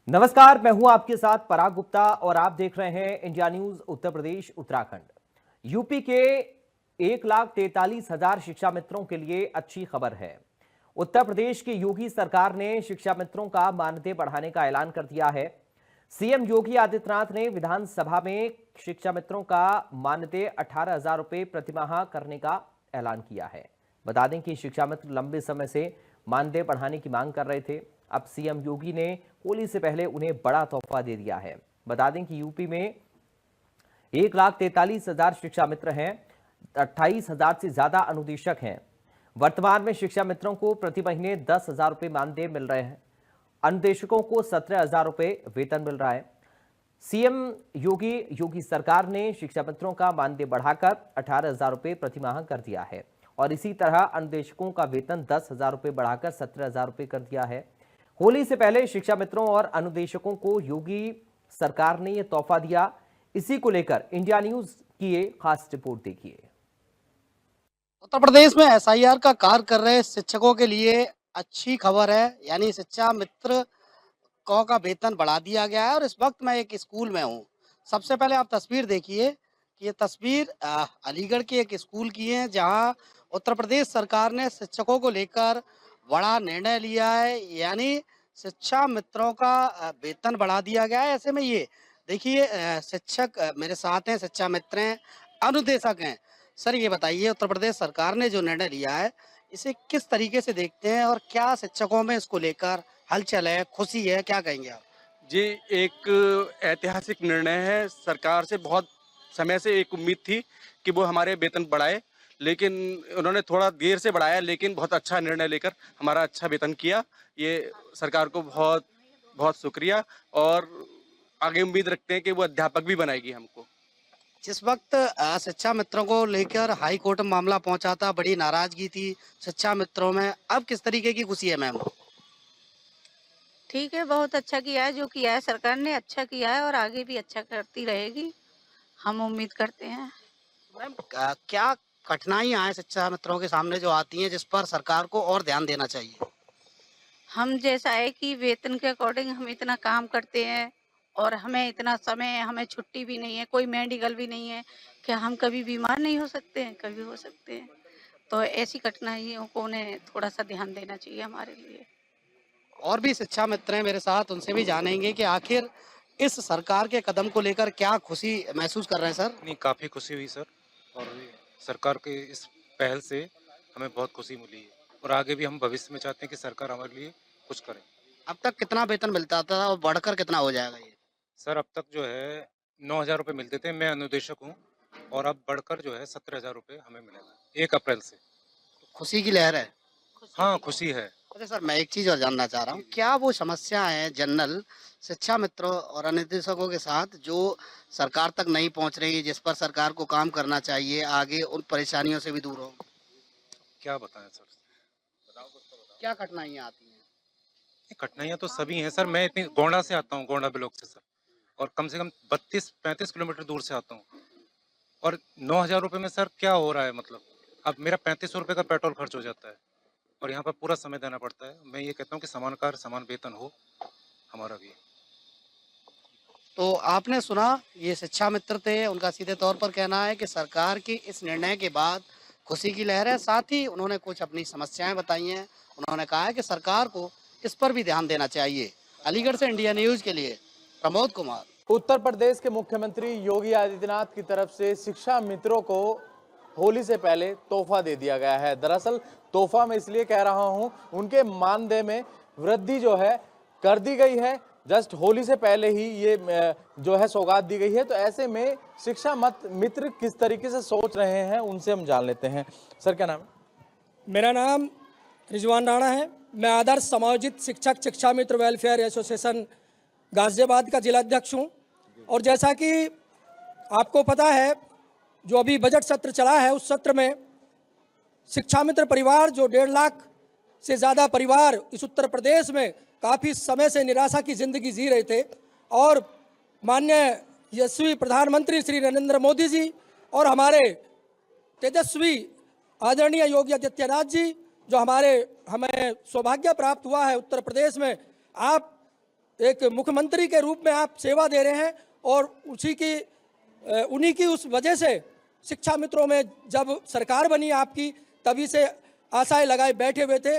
नमस्कार, मैं हूं आपके साथ पराग गुप्ता और आप देख रहे हैं India news Uttar Pradesh Uttarakhand. UP के 1,43,000 शिक्षा मित्रों के लिए अच्छी खबर है। उत्तर प्रदेश की योगी सरकार ने शिक्षा मित्रों का मानदेय बढ़ाने का ऐलान कर दिया है। सीएम योगी आदित्यनाथ ने विधानसभा में शिक्षा मित्रों का मानदेय 18,000 रुपए प्रतिमाह करने का ऐलान किया है। बता दें कि शिक्षा मित्र लंबे समय से मानदेय बढ़ाने की मांग कर रहे थे। अब सीएम योगी ने होली से पहले उन्हें बड़ा तोहफा दे दिया है। बता दें कि यूपी में 1,43,000 शिक्षा मित्र हैं, 28,000 से ज्यादा अनुदेशक हैं। वर्तमान में शिक्षा मित्रों को प्रति महीने 10,000 रुपए मानदेय मिल रहे हैं। अनुदेशकों को 17,000 रुपए वेतन मिल रहा है। सीएम योगी सरकार ने शिक्षा मित्रों का मानदेय बढ़ाकर 18,000 रुपए प्रतिमाह कर दिया है और इसी तरह अनुदेशकों का वेतन 10,000 रुपए बढ़ाकर 17,000 रुपए कर दिया है। होली से पहले शिक्षा मित्रों और अनुदेशकों को योगी सरकार ने यह तोहफा दिया। इसी को लेकर इंडिया न्यूज की ये खास रिपोर्ट देखिए। उत्तर प्रदेश में एसआईआर का कार्य कर रहे शिक्षकों के लिए अच्छी खबर है, यानी शिक्षा मित्र का वेतन बढ़ा दिया गया है। और इस वक्त मैं एक स्कूल में हूँ। सबसे पहले आप तस्वीर देखिए कि ये तस्वीर अलीगढ़ के एक स्कूल की है, जहाँ उत्तर प्रदेश सरकार ने शिक्षकों को लेकर बड़ा निर्णय लिया है, यानी शिक्षा मित्रों का वेतन बढ़ा दिया गया है। ऐसे में ये देखिए, शिक्षक मेरे साथ हैं, शिक्षा मित्र हैं, अनुदेशक हैं। सर, ये बताइए, उत्तर प्रदेश सरकार ने जो निर्णय लिया है, इसे किस तरीके से देखते हैं और क्या शिक्षकों में इसको लेकर हलचल है, खुशी है, क्या कहेंगे आप? जी, एक ऐतिहासिक निर्णय है। सरकार से बहुत समय से एक उम्मीद थी कि वो हमारे वेतन बढ़ाए, लेकिन उन्होंने थोड़ा देर से बढ़ाया, लेकिन बहुत अच्छा निर्णय लेकर हमारा अच्छा वेतन किया। ये सरकार को बहुत बहुत शुक्रिया और आगे उम्मीद रखते हैं कि वो अध्यापक भी बनाएगी हमको। जिस वक्त शिक्षा मित्रों को लेकर हाई कोर्ट में मामला पहुंचा था, बड़ी नाराजगी थी शिक्षा मित्रों में, अब किस तरीके की खुशी है मैम? ठीक है, बहुत अच्छा किया है। जो किया है सरकार ने, अच्छा किया है और आगे भी अच्छा करती रहेगी, हम उम्मीद करते हैं। मैम, क्या कठिनाइयां हैं शिक्षा मित्रों के सामने जो आती हैं, जिस पर सरकार को और ध्यान देना चाहिए? हम जैसा है कि वेतन के अकॉर्डिंग हम इतना काम करते हैं और हमें इतना समय, हमें छुट्टी भी नहीं है, कोई मेडिकल भी नहीं है कि हम कभी बीमार नहीं हो सकते हैं, कभी हो सकते हैं। तो ऐसी कठिनाइयों को उन्हें थोड़ा सा ध्यान देना चाहिए हमारे लिए। और भी शिक्षा मित्र हैं मेरे साथ, उनसे भी जानेंगे कि आखिर इस सरकार के कदम को लेकर क्या खुशी महसूस कर रहे हैं सर? नहीं, काफ़ी खुशी हुई सर। और सरकार के इस पहल से हमें बहुत खुशी मिली है और आगे भी हम भविष्य में चाहते हैं कि सरकार हमारे लिए कुछ करे। अब तक कितना वेतन मिलता था और बढ़कर कितना हो जाएगा ये? सर, अब तक जो है 9,000 रुपये मिलते थे, मैं अनुदेशक हूँ, और अब बढ़कर जो है 17,000 रुपये हमें मिलेगा 1 अप्रैल से। खुशी की लहर है। हाँ, खुशी है। अच्छा सर, मैं एक चीज और जानना चाह रहा हूँ, क्या वो समस्या है जनरल शिक्षा मित्रों और अनुदेशकों के साथ जो सरकार तक नहीं पहुँच रही, जिस पर सरकार को काम करना चाहिए, आगे उन परेशानियों से भी दूर हो? क्या बताएं सर? क्या कठिनाइयाँ आती हैं? ये कठिनाइयाँ तो सभी हैं सर। मैं इतनी गोंडा से आता हूँ, गोंडा ब्लॉक से सर, और कम से कम 32-35 किलोमीटर दूर से आता हूँ। और 9,000 रुपये में सर क्या हो रहा है? मतलब अब मेरा 3500 रुपये का पेट्रोल खर्च हो जाता है और यहाँ पर पूरा समय देना पड़ता है। मैं ये कहता हूँ कि समान कार्य समान वेतन हो हमारा भी। तो आपने सुना, ये शिक्षा मित्र थे, उनका सीधे तौर पर कहना है कि सरकार की इस निर्णय के बाद खुशी की लहर है। साथ ही उन्होंने कुछ अपनी समस्याएं बताई हैं। उन्होंने कहा है कि सरकार को इस पर भी ध्यान देना चाहिए। अलीगढ़ से इंडिया न्यूज के लिए प्रमोद कुमार। उत्तर प्रदेश के मुख्यमंत्री योगी आदित्यनाथ की तरफ से शिक्षा मित्रों को होली से पहले तोहफा दे दिया गया है। दरअसल तोहफा मैं इसलिए कह रहा हूं, उनके मानदेय में वृद्धि जो है कर दी गई है। जस्ट होली से पहले ही ये जो है सौगात दी गई है। तो ऐसे में शिक्षा मित्र किस तरीके से सोच रहे हैं, उनसे हम जान लेते हैं। सर, क्या नाम है? मेरा नाम रिजवान राणा है। मैं आदर्श समायोजित शिक्षक शिक्षा मित्र वेलफेयर एसोसिएशन गाजियाबाद का जिला अध्यक्ष हूँ। और जैसा कि आपको पता है, जो अभी बजट सत्र चला है, उस सत्र में शिक्षा मित्र परिवार जो 1.5 लाख से ज़्यादा परिवार इस उत्तर प्रदेश में काफ़ी समय से निराशा की ज़िंदगी जी रहे थे, और माननीय यशस्वी प्रधानमंत्री श्री नरेंद्र मोदी जी और हमारे तेजस्वी आदरणीय योगी आदित्यनाथ जी, जो हमें सौभाग्य प्राप्त हुआ है उत्तर प्रदेश में, आप एक मुख्यमंत्री के रूप में आप सेवा दे रहे हैं और उन्हीं की उस वजह से शिक्षा मित्रों में जब सरकार बनी आपकी, तभी से आशाएं लगाए बैठे हुए थे।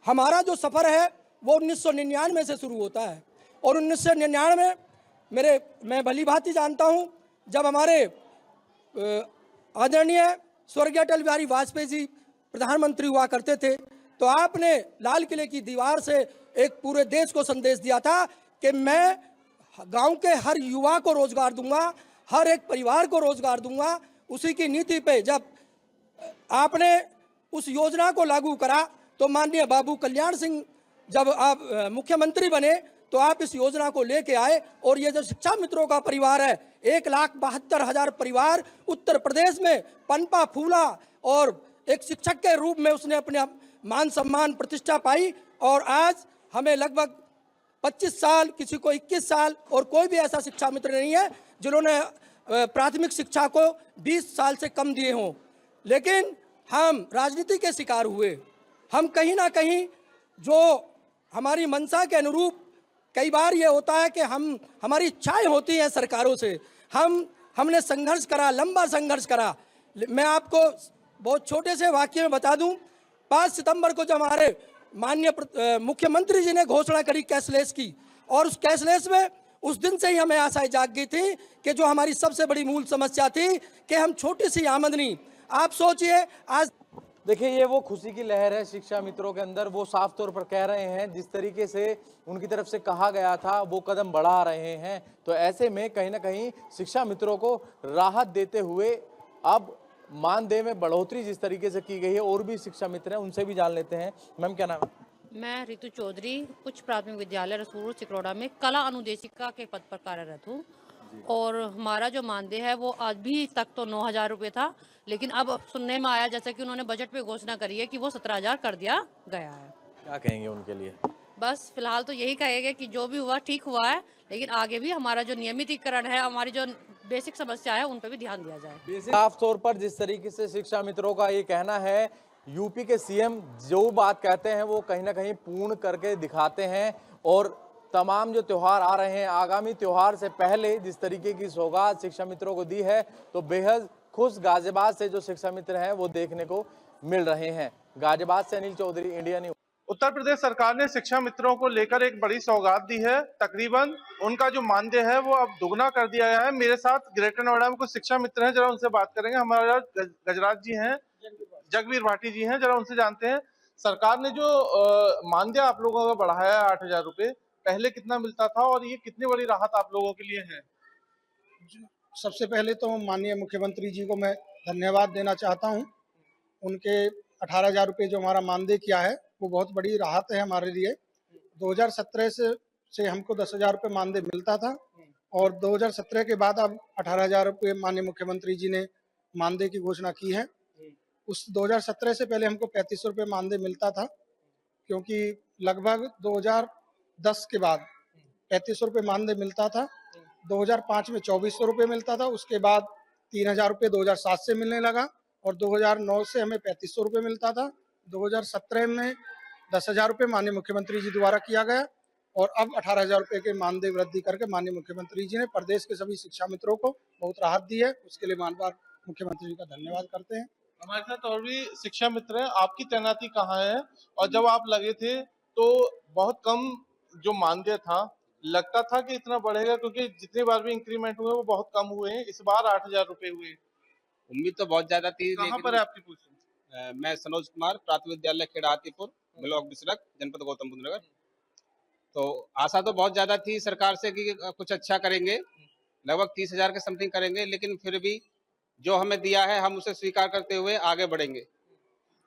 हमारा जो सफ़र है वो 1999 से शुरू होता है और 1999 मैं भली भांति जानता हूं, जब हमारे आदरणीय स्वर्गीय अटल बिहारी वाजपेयी जी प्रधानमंत्री हुआ करते थे, तो आपने लाल किले की दीवार से एक पूरे देश को संदेश दिया था कि मैं गांव के हर युवा को रोजगार दूंगा, हर एक परिवार को रोजगार दूंगा। उसी की नीति पे जब आपने उस योजना को लागू करा तो माननीय बाबू कल्याण सिंह जब आप मुख्यमंत्री बने तो आप इस योजना को लेके आए और ये जो शिक्षा मित्रों का परिवार है, 1,72,000 परिवार उत्तर प्रदेश में पनपा फूला और एक शिक्षक के रूप में उसने अपने मान सम्मान प्रतिष्ठा पाई। और आज हमें लगभग 25 साल, किसी को 21 साल, और कोई भी ऐसा शिक्षा मित्र नहीं है जिन्होंने प्राथमिक शिक्षा को 20 साल से कम दिए हों। लेकिन हम राजनीति के शिकार हुए। हम कहीं ना कहीं जो हमारी मंशा के अनुरूप, कई बार ये होता है कि हमारी इच्छाएं होती हैं सरकारों से, हमने संघर्ष करा, लंबा संघर्ष करा। मैं आपको बहुत छोटे से वाक्य में बता दूं, 5 सितंबर को जब हमारे माननीय मुख्यमंत्री जी ने घोषणा करी कैशलेस की, और उस कैशलेस में उस दिन से ही हमें आशाएं जाग गई थी कि जो हमारी सबसे बड़ी मूल समस्या थी कि हम छोटी सी आमदनी, आप सोचिए आज देखिए ये वो खुशी की लहर है शिक्षा मित्रों के अंदर। वो साफ तौर पर कह रहे हैं जिस तरीके से उनकी तरफ से कहा गया था वो कदम बढ़ा रहे हैं। तो ऐसे में कहीं ना कहीं शिक्षा मित्रों को राहत देते हुए अब मानदेय में बढ़ोतरी जिस तरीके से की गई है, और भी शिक्षा मित्र हैं उनसे भी जान लेते हैं। मैम क्या नाम है? मैं रितु चौधरी उच्च प्राथमिक विद्यालय रसूल सिकरौड़ा में कला अनुदेशिका के पद पर कार्यरत हूँ। और हमारा जो मानदेय है वो अभी तक तो 9,000 रुपये था, लेकिन अब सुनने में आया जैसे कि उन्होंने बजट पे घोषणा करी है कि वो 17,000 कर दिया गया है। क्या कहेंगे उनके लिए? बस फिलहाल तो यही कहेंगे कि जो भी हुआ ठीक हुआ है, लेकिन आगे भी हमारा जो नियमितीकरण है, हमारी जो बेसिक समस्या है उन पर भी ध्यान दिया जाए। साफ तौर पर जिस तरीके से शिक्षा मित्रों का ये कहना है, यूपी के सीएम जो बात कहते हैं वो कहीं ना कहीं पूर्ण करके दिखाते हैं। और तमाम जो त्योहार आ रहे हैं, आगामी त्योहार से पहले जिस तरीके की सौगात शिक्षा मित्रों को दी है, तो बेहद खुश गाजियाबाद से जो शिक्षा मित्र हैं वो देखने को मिल रहे हैं। गाजियाबाद से अनिल चौधरी, इंडिया न्यूज। उत्तर प्रदेश सरकार ने शिक्षा मित्रों को लेकर एक बड़ी सौगात दी है। तकरीबन उनका जो मानदेय है वो अब दुगना कर दिया गया है। मेरे साथ ग्रेटर नोएडा में कुछ शिक्षा मित्र हैं, जरा उनसे बात करेंगे। हमारा गजराज जी हैं, जगवीर भाटी जी हैं, जरा उनसे जानते हैं सरकार ने जो मानदेय आप लोगों का बढ़ाया है 8,000 रुपये, पहले कितना मिलता था और ये कितनी बड़ी राहत आप लोगों के लिए है? सबसे पहले तो माननीय मुख्यमंत्री जी को मैं धन्यवाद देना चाहता हूं। उनके 18,000 रुपये जो हमारा मानदेय किया है वो बहुत बड़ी राहत है हमारे लिए। 2017 से हमको 10,000 रुपये मानदेय मिलता था और 2017 के बाद अब 18,000 रुपये माननीय मुख्यमंत्री जी ने मानदेय की घोषणा की है। उस 2017 से पहले हमको 3500 रुपये मानदेय मिलता था, क्योंकि लगभग 2010 के बाद 3500 रुपये मानदेय मिलता था। 2005 में 2400 रुपये मिलता था, उसके बाद 3,000 रुपये 2007 से मिलने लगा और 2009 से हमें 3500 रुपये मिलता था। 2017 में 10,000 रुपये माननीय मुख्यमंत्री जी द्वारा किया गया और अब 18,000 रुपये के मानदेय वृद्धि करके माननीय मुख्यमंत्री जी ने प्रदेश के सभी शिक्षा मित्रों को बहुत राहत दी है। उसके लिए बार बार मुख्यमंत्री जी का धन्यवाद करते हैं। हमारे साथ और भी शिक्षा मित्र हैं। आपकी तैनाती कहाँ है और जब आप लगे थे तो बहुत कम जो मानदेय था, लगता था कि इतना बढ़ेगा, क्योंकि जितनी बार भी इंक्रीमेंट हुए वो बहुत कम हुए हैं, इस बार 8,000 रुपये हुए। उम्मीद तो बहुत ज्यादा थी। कहाँ पर है आपकी पोजीशन? मैं सनोज कुमार, प्राथमिक विद्यालय खेड़ा हाथीपुर, ब्लॉक बिसरक, जनपद गौतम बुद्ध नगर। तो आशा तो बहुत ज्यादा थी सरकार से कि कुछ अच्छा करेंगे, लगभग 30,000 के समथिंग करेंगे, लेकिन फिर भी जो हमें दिया है हम उसे स्वीकार करते हुए आगे बढ़ेंगे।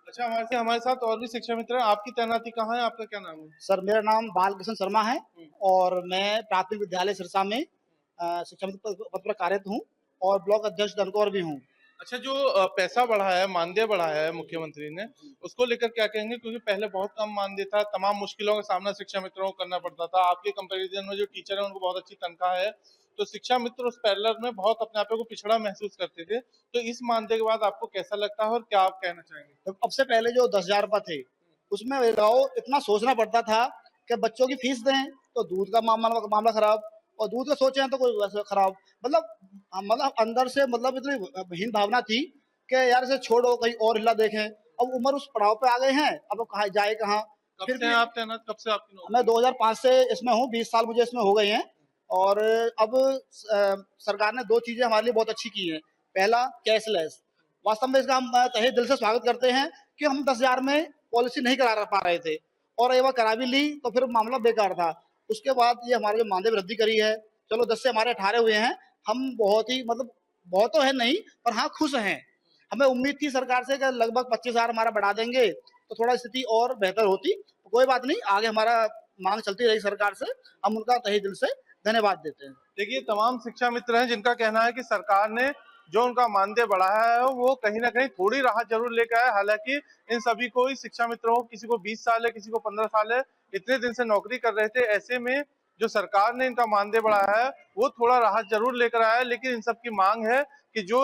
अच्छा, हमारे साथ और भी शिक्षा मित्र हैं। आपकी तैनाती कहाँ है, आपका क्या नाम है? सर, मेरा नाम बालकृष्ण शर्मा है और मैं प्राथमिक विद्यालय सिरसा में शिक्षा मित्र पद पर कार्यरत हूँ और ब्लॉक अध्यक्ष दनकौर भी हूँ। अच्छा, जो पैसा बढ़ाया है, मानदेय बढ़ाया है मुख्यमंत्री ने, उसको लेकर क्या कहेंगे? क्योंकि पहले बहुत कम मानदेय था, तमाम मुश्किलों का सामना शिक्षा मित्रों को करना पड़ता था। आपके कंपैरिजन में जो टीचर है उनको बहुत अच्छी तनख्वाह है, तो शिक्षा मित्र उस पैरेलल में बहुत अपने आप को पिछड़ा महसूस करते थे। तो इस मानदेय के बाद आपको कैसा लगता है और क्या आप कहना चाहेंगे? तो अब से पहले जो 10,000 रुपये थे उसमें इतना सोचना पड़ता था कि बच्चों की फीस दें तो दूध का मामला खराब, और दूध का सोचे हैं तो कोई वैसे खराब। मतलब अंदर से मतलब इतनी हीन भावना थी कि यार इसे छोड़ो, कहीं और हिला देखें। अब उम्र उस पड़ाव पे आ गए हैं, अब कहाँ जाए कहाँ। कब फिर से भी आप तैनात, कब से आपकी नौकरी? मैं 2005 से इसमें हूँ, 20 साल मुझे इसमें हो गए हैं। और अब सरकार ने 2 चीजें हमारे लिए बहुत अच्छी की हैं। पहला, कैशलेस। वास्तव में इसका हम तहे दिल से स्वागत करते हैं कि हम 10,000 में पॉलिसी नहीं करा पा रहे थे, और एक बार करा भी ली तो फिर मामला बेकार था। उसके बाद ये हमारे जो मानदेय वृद्धि करी है, चलो 10 से हमारे 18 हुए हैं। हम बहुत ही मतलब बहुत तो है नहीं, पर हाँ खुश हैं। हमें उम्मीद थी सरकार से कि लगभग 25,000 हमारा बढ़ा देंगे तो थोड़ा स्थिति और बेहतर होती। कोई बात नहीं, आगे हमारा मांग चलती रही सरकार से, हम उनका तहे दिल से धन्यवाद देते हैं। देखिए, तमाम शिक्षा मित्र हैं जिनका कहना है कि सरकार ने जो उनका मानदेय बढ़ाया है वो कहीं ना कहीं थोड़ी राहत जरूर लेकर आया। हालांकि इन सभी को, इस शिक्षा मित्रों को, किसी को 20 साल है, किसी को 15 साल है, इतने दिन से नौकरी कर रहे थे। ऐसे में जो सरकार ने इनका मानदेय बढ़ाया है वो थोड़ा राहत जरूर लेकर आया है, लेकिन इन सब की मांग है कि जो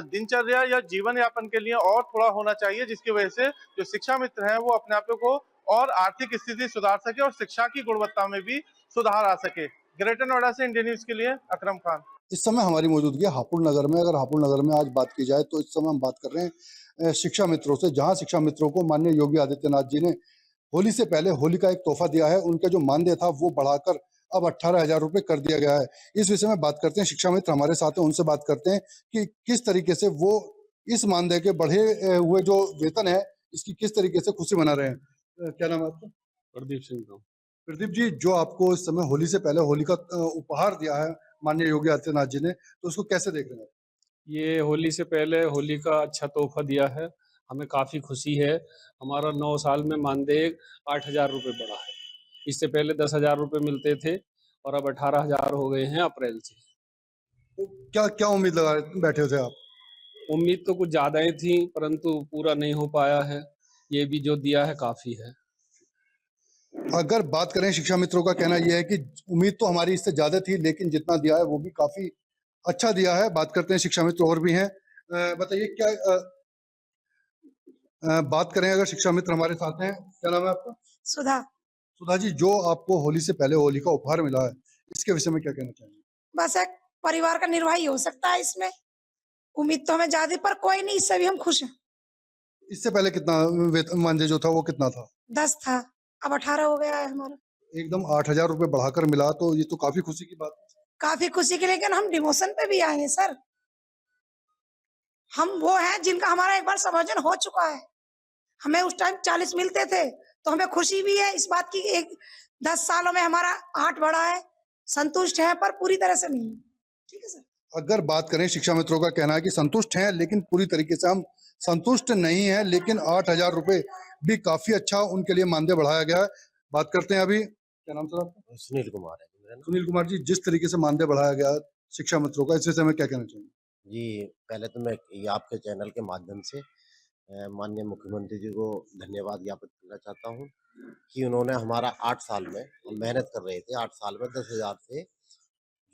दिनचर्या या जीवन यापन के लिए और थोड़ा होना चाहिए, जिसकी वजह से जो शिक्षा मित्र हैं वो अपने आप को और आर्थिक स्थिति सुधार सके और शिक्षा की गुणवत्ता में भी सुधार आ सके। ग्रेटर नोएडा से इंडिया न्यूज के लिए अकरम खान। इस समय हमारी मौजूदगी है हापुड़ नगर में। अगर हापुड़ नगर में आज बात की जाए तो इस समय हम बात कर रहे हैं शिक्षा मित्रों से, जहां शिक्षा मित्रों को माननीय योगी आदित्यनाथ जी ने होली से पहले होली का एक तोहफा दिया है। उनका जो मानदेय था वो बढ़ाकर अब 18,000 रुपए कर दिया गया है। इस विषय में बात करते हैं, शिक्षा मित्र हमारे साथ हैं, उनसे बात करते हैं कि किस तरीके से वो इस मानदेय के बढ़े हुए जो वेतन है इसकी किस तरीके से खुशी मना रहे हैं। क्या नाम है आपका? प्रदीप सिंह का। प्रदीप जी, जो आपको इस समय होली से पहले होली का उपहार दिया है माननीय योगी आदित्यनाथ जी ने, तो उसको कैसे देख रहे हैं? ये होली से पहले होली का अच्छा तोहफा दिया है, हमें काफ़ी खुशी है। हमारा 9 साल में मानदेय 8,000 रुपये बढ़ा है। इससे पहले 10,000 रुपये मिलते थे और अब 18,000 हो गए हैं अप्रैल से। तो क्या क्या उम्मीद लगा बैठे थे आप? उम्मीद तो कुछ ज़्यादा ही थी, परंतु पूरा नहीं हो पाया है। ये भी जो दिया है काफ़ी है। अगर बात करें, शिक्षा मित्रों का कहना यह है कि उम्मीद तो हमारी इससे ज्यादा थी, लेकिन जितना दिया है वो भी काफी अच्छा दिया है। बात करते हैं, शिक्षा मित्र और भी हैं। बताइए क्या बात करें, अगर शिक्षा मित्र हमारे साथ हैं, क्या नाम है आपका? सुधा। सुधा जी, जो आपको होली से पहले होली का उपहार मिला है, इसके विषय में क्या कहना चाहेंगे? बस एक परिवार का निर्वाह ही हो सकता है इसमें। उम्मीद तो हमें ज्यादा, पर कोई नहीं, इससे भी हम खुश हैं। इससे पहले कितना वेतन मानदेय जो था वो कितना था? 10 था, अब 18 हो गया है हमारा। एकदम 8,000 रुपए बढ़ाकर मिला, तो ये तो काफी खुशी की बात है। काफी खुशी के, लेकिन हम डिमोशन पे भी आए हैं सर। हम वो हैं जिनका हमारा एक बार समायोजन हो चुका है। हमें उस टाइम 40 मिलते थे, तो हमें खुशी भी है इस बात की, एक 10 सालों में हमारा 8 बढ़ा है। संतुष्ट है, पर पूरी तरह से नहीं। ठीक है सर। अगर बात करें, शिक्षा मित्रों का कहना है कि संतुष्ट हैं, लेकिन पूरी तरीके से हम संतुष्ट नहीं है, लेकिन 8,000 रुपए भी काफी अच्छा उनके लिए मानदेय बढ़ाया गया है। बात करते हैं अभी, क्या नाम सर आपका? सुनील कुमार है मेरा नाम। सुनील कुमार जी, जिस तरीके से मानदेय बढ़ाया गया शिक्षा मित्रों का, इस विषय में क्या कहना चाहिए? जी, पहले तो मैं ये आपके चैनल के माध्यम से माननीय मुख्यमंत्री जी को धन्यवाद ज्ञापित करना चाहता हूँ कि उन्होंने हमारा 8 साल में, हम मेहनत कर रहे थे, 8 साल में 10,000 से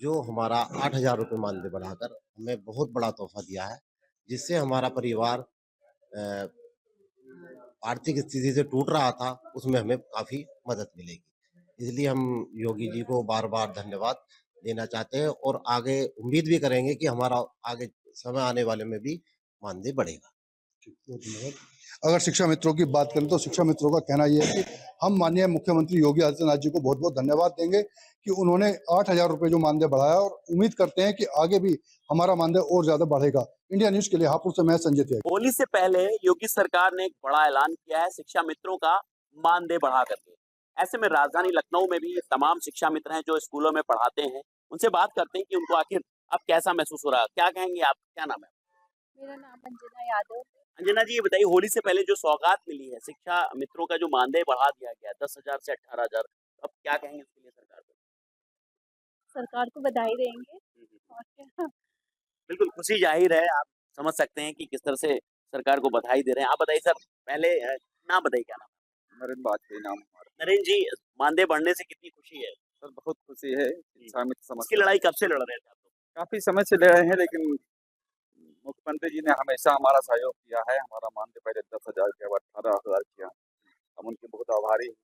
जो हमारा 8,000 रुपये मानदेय बढ़ाकर हमें बहुत बड़ा तोहफा दिया है, जिससे हमारा परिवार आर्थिक स्थिति से टूट रहा था, उसमें हमें काफ़ी मदद मिलेगी। इसलिए हम योगी जी को बार-बार धन्यवाद देना चाहते हैं और आगे उम्मीद भी करेंगे कि हमारा आगे समय आने वाले में भी मानदेय बढ़ेगा। अगर शिक्षा मित्रों की बात करें तो शिक्षा मित्रों का कहना यह है कि हम माननीय मुख्यमंत्री योगी आदित्यनाथ जी को बहुत बहुत धन्यवाद देंगे कि उन्होंने 8,000 रुपए जो मानदेय बढ़ाया, और उम्मीद करते हैं कि आगे भी हमारा मानदेय और ज्यादा बढ़ेगा। इंडिया न्यूज के लिए हापुड़ से मैं संजय त्यागी। होली से पहले योगी सरकार ने एक बड़ा ऐलान किया है शिक्षा मित्रों का मानदेय बढ़ा करके। ऐसे में राजधानी लखनऊ में भी तमाम शिक्षा मित्र हैं जो स्कूलों में पढ़ाते हैं, उनसे बात करते हैं कि उनको आखिर अब कैसा महसूस हो रहा है। क्या कहेंगे आप? क्या नाम है? मेरा नाम अंजना यादव। अंजना जी, ये बताइए, होली से पहले जो सौगात मिली है, शिक्षा मित्रों का जो मानदेय बढ़ा दिया गया 10,000 से 18,000, अब क्या कहेंगे इसके लिए सरकार को? सरकार को बधाई देंगे और क्या। बिल्कुल खुशी जाहिर है, आप समझ सकते हैं कि किस तरह से सरकार को बधाई दे रहे हैं। आप बताइए सर, पहले नाम बताइए, क्या नाम है? नरेंद्र बाजपेयी नाम हमारा। नरेंद्र जी, मानदेय बढ़ने से कितनी खुशी है? सर बहुत खुशी है। शिक्षा मित्र इसकी समस्या लड़ाई कब से लड़ रहे थे आप लोग? काफी समय से ले रहे हैं, लेकिन मुख्यमंत्री जी ने हमेशा हमारा सहयोग किया है। हमारा मानदेय पहले 10,000 के बाद 18,000 किया। हम उनके बहुत आभारी हैं।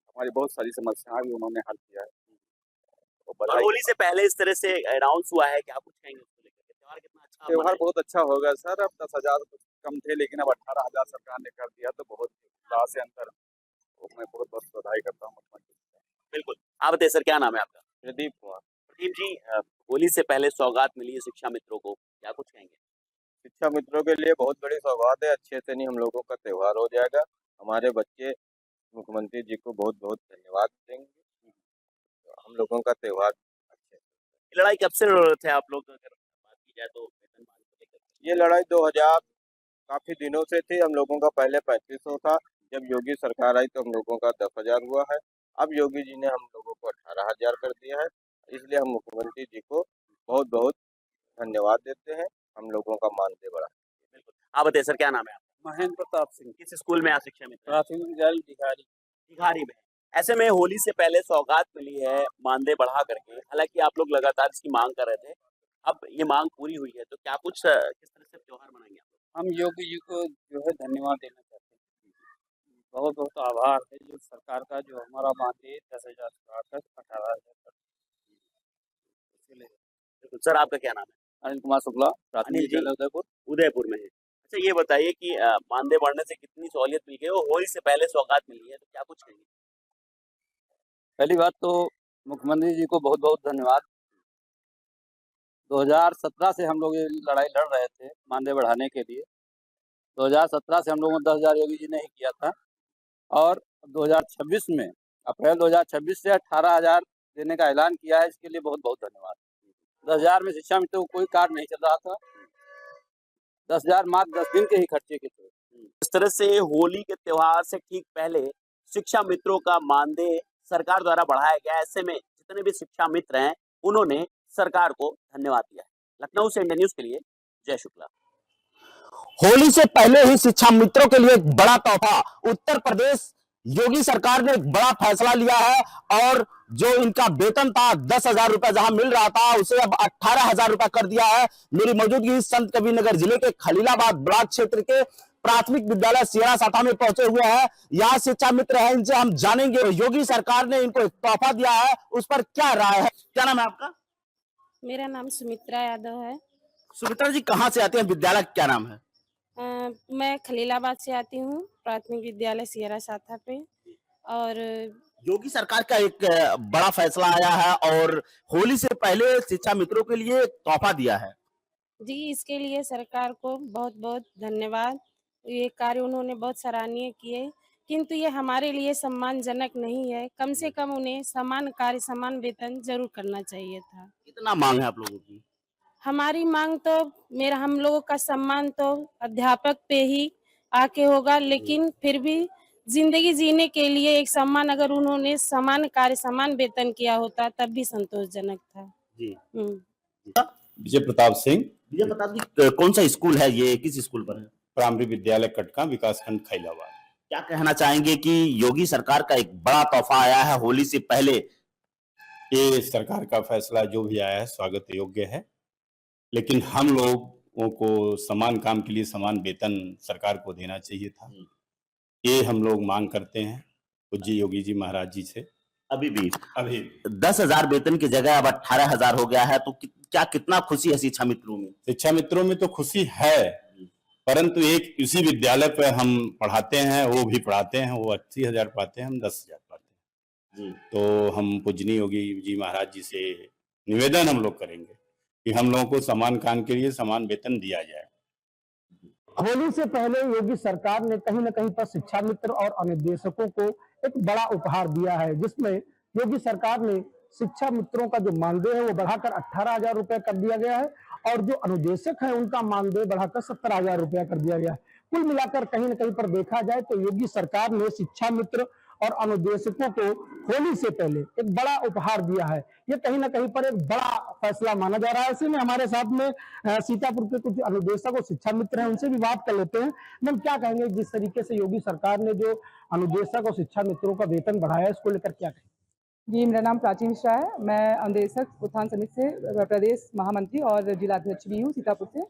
हमारी बहुत सारी समस्याएं भी उन्होंने हल किया है। और होली से पहले इस तरह से अनाउंस हुआ है, क्या कुछ कहेंगे उसको लेकर के? त्योहार कितना अच्छा त्योहार मनाया? बहुत अच्छा हो गया सर। अब 10,000 कम थे, लेकिन अब 18,000 सरकार ने कर दिया, तो बहुत उल्लास है अंदर। मैं बहुत बहुत बधाई करता हूँ मुख्यमंत्री जी का। बिल्कुल। आप बताइए सर, क्या नाम है आपका? प्रदीप कुमार। प्रदीप जी, होली से पहले सौगात मिली है शिक्षा मित्रों को, क्या कुछ कहेंगे? शिक्षा मित्रों के लिए बहुत बड़ी सौगात है। अच्छे से नहीं हम लोगों का त्योहार हो जाएगा। हमारे बच्चे मुख्यमंत्री जी को बहुत बहुत धन्यवाद देंगे। हम लोगों का त्योहार अच्छे से। ये लड़ाई कब से लड़ रहे थे आप लोग, अगर बात की जाए तो वेतन मान को लेकर? ये लड़ाई 2000 काफी दिनों से थी। हम लोगों का पहले 3500 था। जब योगी सरकार आई तो हम लोगों का 10,000 हुआ है। अब योगी जी ने हम लोगों को 18,000 कर दिया है। इसलिए हम मुख्यमंत्री जी को बहुत बहुत धन्यवाद देते हैं। हम लोगों का मानदेय बढ़ा। बिल्कुल। आप बताइए सर, क्या नाम है आपका? महेंद्र प्रताप सिंह, किस स्कूल में आप शिक्षा मित्र हैं? प्राथमिक विद्यालय भिखारी। भिखारी में। ऐसे में होली से पहले सौगात मिली है मानदेय बढ़ा करके, हालांकि आप लोग लगातार इसकी मांग कर रहे थे, अब ये मांग पूरी हुई है, तो क्या कुछ किस तरह से त्योहार मनाएंगे आप लोग? हम योगी जी को जो है धन्यवाद देना चाहते हैं। बहुत बहुत आभार है जो सरकार का, जो हमारा मानदेय 10,000 से बढ़ाकर 18,000 कर दिया। बिल्कुल। सर, आपका क्या नाम है? अनिल कुमार शुक्ला, प्राथमिक अनिल जी, विद्यालय उदयपुर। उदयपुर में है। अच्छा, ये बताइए कि मानदेय बढ़ने से कितनी सहूलियत मिल गई और होली से पहले सौगात मिली है, तो क्या कुछ कहेंगे? पहली बात तो मुख्यमंत्री जी को बहुत बहुत धन्यवाद। 2017 से हम लोग ये लड़ाई लड़ रहे थे मानदेय बढ़ाने के लिए। 2017 से हम लोगों ने 10,000 योगी जी ने ही किया था, और 2026 में, अप्रैल 2026 से 18,000 देने का ऐलान किया है। इसके लिए बहुत बहुत धन्यवाद। 10,000 में शिक्षा मित्रों को कोई कार्ड नहीं चल रहा था। 10,000 मात्र 10 दिन के ही खर्चे के थे। इस तरह से होली के त्योहार से ठीक पहले शिक्षा मित्रों का मानदेय सरकार द्वारा बढ़ाया गया। ऐसे में जितने भी शिक्षा मित्र हैं, उन्होंने सरकार को धन्यवाद दिया है। लखनऊ से इंडिया न्यूज के लिए जय शुक्ला। होली से पहले ही शिक्षा मित्रों के लिए एक बड़ा तोहफा। उत्तर प्रदेश योगी सरकार ने एक बड़ा फैसला लिया है और जो इनका वेतन था 10,000 रुपए जहां मिल रहा था, उसे अब 18,000 रुपए कर दिया है। मेरी मौजूदगी संत कबीरनगर जिले के खलीलाबाद ब्लॉक क्षेत्र के प्राथमिक विद्यालय सियरा साठा में पहुंचे हुए हैं। यहाँ शिक्षा मित्र हैं, इनसे हम जानेंगे योगी सरकार ने इनको एक तोहफा दिया है, उस पर क्या राय है। क्या नाम है आपका? मेरा नाम सुमित्रा यादव है। सुमित्रा जी, कहाँ से आते हैं? विद्यालय क्या नाम है? मैं खलीलाबाद से आती हूँ, प्राथमिक विद्यालय सियरा साठा पे। और योगी सरकार का एक बड़ा फैसला आया है और होली से पहले शिक्षा मित्रों के लिए तोहफा दिया है। जी, इसके लिए सरकार को बहुत बहुत धन्यवाद। ये कार्य उन्होंने बहुत सराहनीय किए, किंतु ये हमारे लिए सम्मानजनक नहीं है। कम से कम उन्हें समान कार्य समान वेतन जरूर करना चाहिए था। कितना मांग है आप लोगों की? हमारी मांग तो, हम लोगों का सम्मान तो अध्यापक पे ही आके होगा, लेकिन फिर भी जिंदगी जीने के लिए एक सम्मान, अगर उन्होंने समान कार्य समान वेतन किया होता तब भी संतोषजनक था। जी। विजय प्रताप सिंह। विजय प्रताप जी, कौन सा स्कूल है ये, किस स्कूल पर है? प्राइमरी विद्यालय कटका, विकासखंड खैलाबाद। क्या कहना चाहेंगे कि योगी सरकार का एक बड़ा तोहफा आया है होली से पहले? ये सरकार का फैसला जो भी आया है स्वागत योग्य है, लेकिन हम लोगों को समान काम के लिए समान वेतन सरकार को देना चाहिए था। ये हम लोग मांग करते हैं पूज्य योगी जी महाराज जी से। अभी 10,000 वेतन की जगह अब 18,000 हो गया है, तो क्या कितना खुशी है शिक्षा मित्रों में? शिक्षा मित्रों में तो खुशी है, परंतु एक इसी विद्यालय पर हम पढ़ाते हैं, वो भी पढ़ाते हैं, वो 80,000 पाते हैं, हम 10,000 पाते हैं। तो हम पूजनीय योगी जी महाराज जी से निवेदन हम लोग करेंगे कि हम लोगों को समान काम के लिए समान वेतन दिया जाए। होली से पहले योगी सरकार ने कहीं न कहीं पर शिक्षा मित्र और अनुदेशकों को एक बड़ा उपहार दिया है, जिसमें योगी सरकार ने शिक्षा मित्रों का जो मानदेय है वो बढ़ाकर 18,000 रुपया कर दिया गया है और जो अनुदेशक है उनका मानदेय बढ़ाकर 17,000 रुपया कर दिया गया है। कुल मिलाकर कहीं न कहीं पर देखा जाए तो योगी सरकार ने शिक्षा मित्र और अनुदेशकों को होली से पहले एक बड़ा उपहार दिया है। ये कहीं ना कहीं पर एक बड़ा फैसला माना जा रहा है। ऐसे में हमारे साथ में सीतापुर के कुछ अनुदेशक और शिक्षा मित्र हैं, उनसे भी बात कर लेते हैं। मैम, क्या कहेंगे जिस तरीके से योगी सरकार ने जो अनुदेशक और शिक्षा मित्रों का वेतन बढ़ाया है, इसको लेकर क्या कहेंगे? जी, मेरा नाम प्राची मिश्रा है। मैं अनुदेशक उत्थान समिति से प्रदेश महामंत्री और जिलाध्यक्ष भी हूँ सीतापुर से।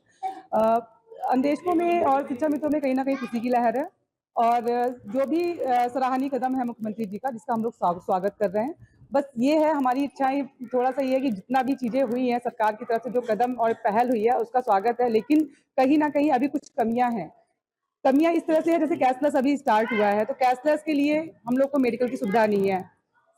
अनुदेशकों में और शिक्षा मित्रों में कहीं ना कहीं खुशी की लहर है और जो भी सराहनीय कदम है मुख्यमंत्री जी का, जिसका हम लोग स्वागत कर रहे हैं, बस ये है हमारी इच्छाएं, थोड़ा सा ये है कि जितना भी चीज़ें हुई हैं सरकार की तरफ से जो कदम और पहल हुई है उसका स्वागत है, लेकिन कहीं न कहीं अभी कुछ कमियाँ हैं। कमियाँ इस तरह से है, जैसे कैशलेस अभी स्टार्ट हुआ है, तो कैशलेस के लिए हम लोग को मेडिकल की सुविधा नहीं है,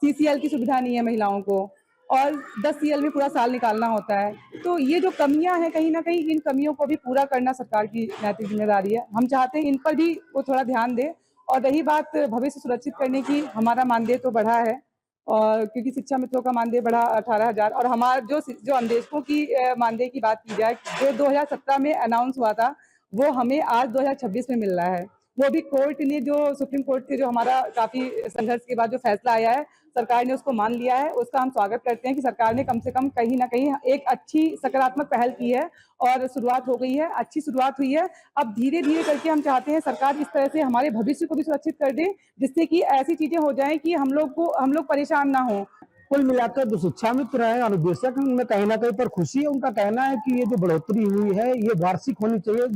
सीसीएल की सुविधा नहीं है महिलाओं को, और 10 सीएल में पूरा साल निकालना होता है। तो ये जो कमियाँ हैं, कहीं न कहीं इन कमियों को भी पूरा करना सरकार की नैतिक ज़िम्मेदारी है। हम चाहते हैं इन पर भी वो थोड़ा ध्यान दें। और रही बात भविष्य सुरक्षित करने की, हमारा मानदेय तो बढ़ा है, और क्योंकि शिक्षा मित्रों का मानदेय बढ़ा 18,000, और हमारा जो अनुदेशकों की मानदेय की बात की जाए, जो 2017 में अनाउंस हुआ था, वो हमें आज 2026 में मिल रहा है। वो भी कोर्ट ने, जो सुप्रीम कोर्ट के जो हमारा काफ़ी संघर्ष के बाद जो फैसला आया है, सरकार ने उसको मान लिया है। उसका हम स्वागत करते हैं कि सरकार ने कम से कम कहीं न कहीं एक अच्छी सकारात्मक पहल की है और शुरुआत हो गई है, अच्छी शुरुआत हुई है। अब धीरे-धीरे करके हम चाहते हैं सरकार इस तरह से हमारे भविष्य को भी सुरक्षित कर दे, जिससे कि ऐसी चीज़ें हो जाएँ कि हम लोग परेशान ना हों। कुल मिलाकर जो शिक्षा मित्र है, अनुदेशक हैं, उनमें कहीं न कहीं पर खुशी है। उनका कहना है कि ये जो बढ़ोतरी हुई है, ये वार्षिक होनी चाहिए,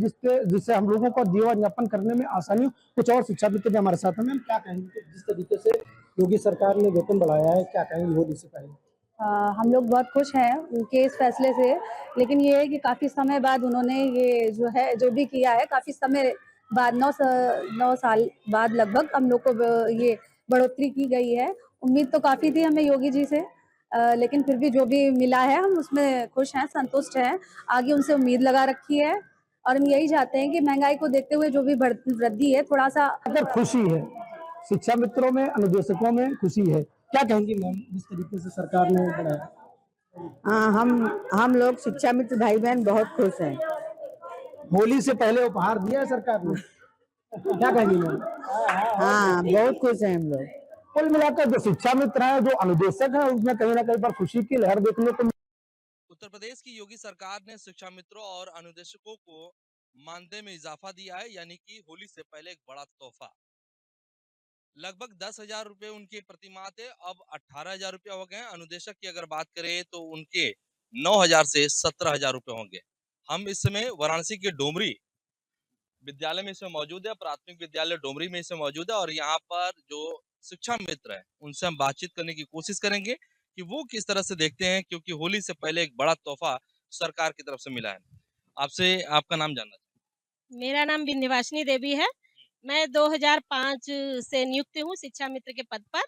जिससे हम लोगों को जीवन यापन करने में आसानी हो। कुछ और शिक्षा मित्र भी हमारे साथ हैं। मैम, क्या कहेंगे जिस तरीके से योगी सरकार ने वेतन बढ़ाया है, क्या कहेंगे होली से पहले? हम लोग बहुत खुश हैं उनके इस फैसले से, लेकिन ये है कि काफ़ी समय बाद उन्होंने ये जो है, जो भी किया है, काफ़ी समय बाद 9 साल बाद लगभग हम लोग को ये बढ़ोतरी की गई है। उम्मीद तो काफ़ी थी हमें योगी जी से, लेकिन फिर भी जो भी मिला है हम उसमें खुश हैं, संतुष्ट हैं। आगे उनसे उम्मीद लगा रखी है, और हम यही चाहते हैं कि महंगाई को देखते हुए जो भी वृद्धि है, थोड़ा-सा अगर खुशी है, शिक्षा मित्रों में, अनुदेशकों में खुशी है। क्या कहेंगी मैम, जिस तरीके से सरकार ने बढ़ाया? हाँ, हम लोग शिक्षा मित्र भाई बहन बहुत खुश हैं। होली से पहले उपहार दिया है सरकार ने। क्या कहेंगी मैम? हाँ, बहुत खुश हैं हम लोग। कुल मिलाकर जो शिक्षा मित्र हैं, जो अनुदेशक हैं, उसमें कहीं न कहीं पर खुशी की लहर देखने को उत्तर प्रदेश की योगी सरकार ने शिक्षा मित्रों और अनुदेशकों को मानदेय में इजाफा दिया है, यानी कि होली से पहले एक बड़ा तोहफा। लगभग 10,000 रुपए उनके प्रतिमाह थे, अब 18,000 रुपया हो गए हैं। अनुदेशक की अगर बात करें तो उनके 9,000 से 17,000 रुपए होंगे। हम इस समय वाराणसी के डोमरी विद्यालय में इसमें मौजूद है, प्राथमिक विद्यालय डोमरी में इसमें मौजूद है, और यहाँ पर जो शिक्षा मित्र है उनसे हम बातचीत करने की कोशिश करेंगे कि वो किस तरह से देखते हैं, क्योंकि होली से पहले एक बड़ा तोहफा सरकार की तरफ से मिला है। आपसे आपका नाम जानना चाहूँ। मेरा नाम विंध्यवासिनी देवी है। मैं 2005 से नियुक्त हूँ शिक्षा मित्र के पद पर।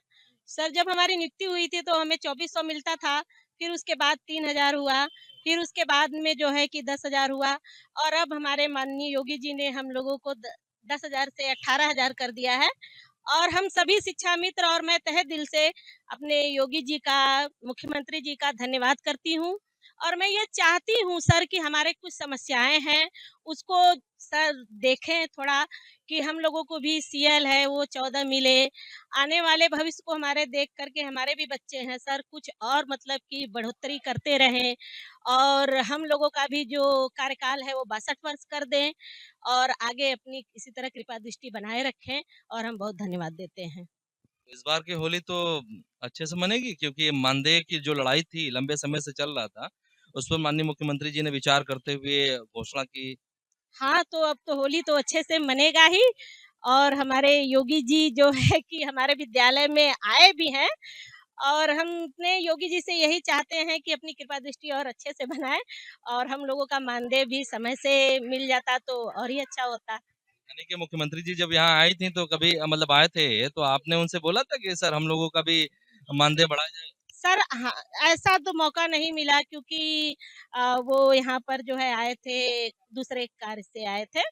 सर, जब हमारी नियुक्ति हुई थी तो हमें 2400 मिलता था, फिर उसके बाद 3000 हुआ, फिर उसके बाद में जो है कि 10,000 हुआ, और अब हमारे माननीय योगी जी ने हम लोगों को 10,000 से 18,000 कर दिया है। और हम सभी शिक्षा मित्र और मैं तहे दिल से अपने योगी जी का, मुख्यमंत्री जी का धन्यवाद करती हूँ। और मैं ये चाहती हूँ सर कि हमारे कुछ समस्याएं हैं, उसको सर देखें थोड़ा, कि हम लोगों को भी सीएल है वो 14 मिले। आने वाले भविष्य को हमारे देख करके हमारे भी बच्चे हैं सर, कुछ और मतलब कि बढ़ोतरी करते रहें, और हम लोगों का भी जो कार्यकाल है वो 62 वर्ष कर दें, और आगे अपनी इसी तरह कृपा दृष्टि बनाए रखें, और हम बहुत धन्यवाद देते हैं। इस बार की होली तो अच्छे से मनेगी, क्योंकि मानदेय की जो लड़ाई थी लंबे समय से चल रहा था, उस पर माननीय मुख्यमंत्री जी ने विचार करते हुए घोषणा की। हाँ, तो अब तो होली तो अच्छे से मनेगा ही, और हमारे योगी जी जो है कि हमारे विद्यालय में आए भी हैं, और हम अपने योगी जी से यही चाहते हैं कि अपनी कृपा दृष्टि और अच्छे से बनाएँ, और हम लोगों का मानदेय भी समय से मिल जाता तो और ही अच्छा होता। यानी कि मुख्यमंत्री जी जब यहाँ आई थी तो कभी मतलब आए थे तो आपने उनसे बोला था कि सर हम लोगों का भी मानदेय बढ़ाया जाए? सर हाँ, ऐसा तो मौका नहीं मिला, क्योंकि वो यहाँ पर जो है आए थे, दूसरे कार्य से आए थे,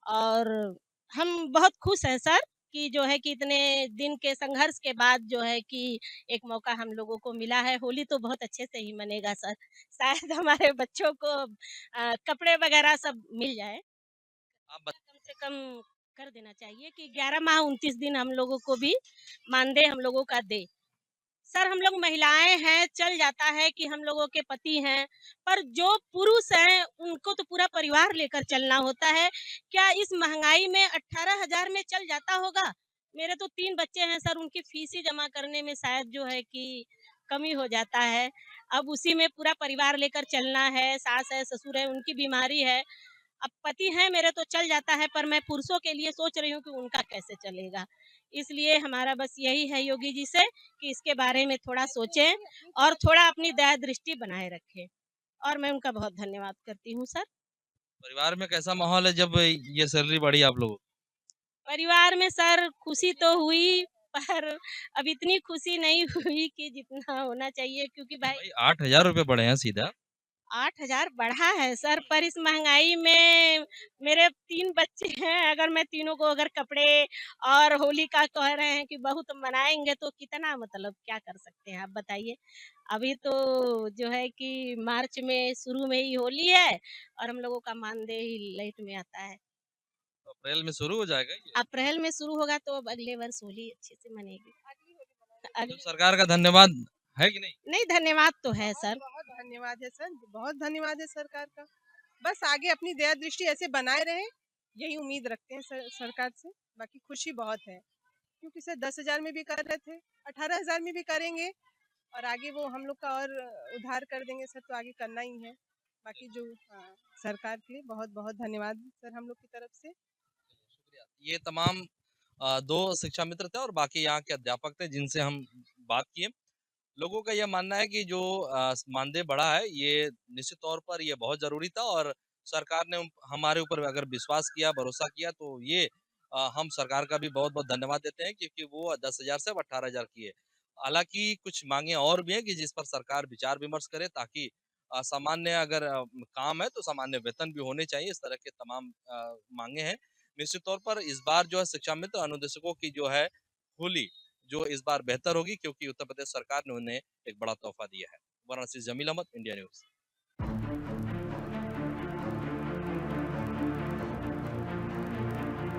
और हम बहुत खुश हैं सर कि जो है कि इतने दिन के संघर्ष के बाद जो है कि एक मौका हम लोगों को मिला है। होली तो बहुत अच्छे से ही मनेगा सर, शायद हमारे बच्चों को कपड़े वगैरह सब मिल जाए। कम से कम कर देना चाहिए कि 11 माह 29 दिन हम लोगों को भी मानदेय हम लोगों का दे। सर, हम लोग महिलाएँ हैं, चल जाता है कि हम लोगों के पति हैं, पर जो पुरुष हैं, उनको तो पूरा परिवार लेकर चलना होता है। क्या इस महँगाई में 18,000 में चल जाता होगा? मेरे तो 3 बच्चे हैं सर, उनकी फीस ही जमा करने में शायद जो है कि कमी हो जाता है। अब उसी में पूरा परिवार लेकर चलना है, सास है, ससुर है, उनकी बीमारी है। अब पति है मेरे तो चल जाता है, पर मैं पुरुषों के लिए सोच रही हूँ कि उनका कैसे चलेगा। इसलिए हमारा बस यही है योगी जी से कि इसके बारे में थोड़ा सोचें और थोड़ा अपनी दया दृष्टि बनाए रखें, और मैं उनका बहुत धन्यवाद करती हूँ सर। परिवार में कैसा माहौल है जब ये सैलरी बढ़ी आप लोगों को? परिवार में सर खुशी तो हुई, पर अब इतनी खुशी नहीं हुई कि जितना होना चाहिए, क्योंकि भाई 8,000 रुपए बढ़े हैं सीधा। 8,000 बढ़ा है सर, पर इस महंगाई में मेरे 3 बच्चे हैं, अगर मैं तीनों को अगर कपड़े और होली का कह रहे हैं कि बहुत मनाएँगे तो कितना, मतलब क्या कर सकते हैं आप बताइए? अभी तो जो है कि मार्च में शुरू में ही होली है और हम लोगों का मानदेय ही लेट में आता है। अप्रैल में शुरू हो जाएगा ये। अप्रैल में शुरू होगा तो अब अगले वर्ष होली अच्छे से मनेगी। तो सरकार का धन्यवाद है कि नहीं? नहीं, धन्यवाद तो है सर। बहुत धन्यवाद है सर, बहुत धन्यवाद है सरकार का। बस आगे अपनी दया दृष्टि ऐसे बनाए रहे, यही उम्मीद रखते हैं सरकार से। बाकी खुशी बहुत है, क्योंकि सर 10,000 में भी कर रहे थे, 18,000 में भी करेंगे, और आगे वो हम लोग का और उधार कर देंगे सर, तो आगे करना ही है। बाकी जो सरकार के लिए बहुत बहुत धन्यवाद सर हम लोग की तरफ से। ये तमाम 2 शिक्षा मित्र थे और बाकी यहाँ के अध्यापक थे जिनसे हम बात किए। लोगों का यह मानना है कि जो मानदेय बढ़ा है ये निश्चित तौर पर ये बहुत ज़रूरी था, और सरकार ने हमारे ऊपर अगर विश्वास किया, भरोसा किया, तो ये हम सरकार का भी बहुत-बहुत धन्यवाद देते हैं, क्योंकि वो 10,000 से अब 18,000 की है। हालाँकि कुछ माँगे और भी हैं कि जिस पर सरकार विचार-विमर्श करे, ताकि सामान्य अगर काम है तो सामान्य वेतन भी होने चाहिए। इस तरह के तमाम माँगे हैं। निश्चित तौर पर इस बार जो है शिक्षा मित्र अनुदेशकों की जो है होली जो इस बार बेहतर होगी, क्योंकि उत्तर प्रदेश सरकार ने उन्हें एक बड़ा तोहफा दिया है। वाराणसी से जमील अहमद, इंडिया न्यूज़।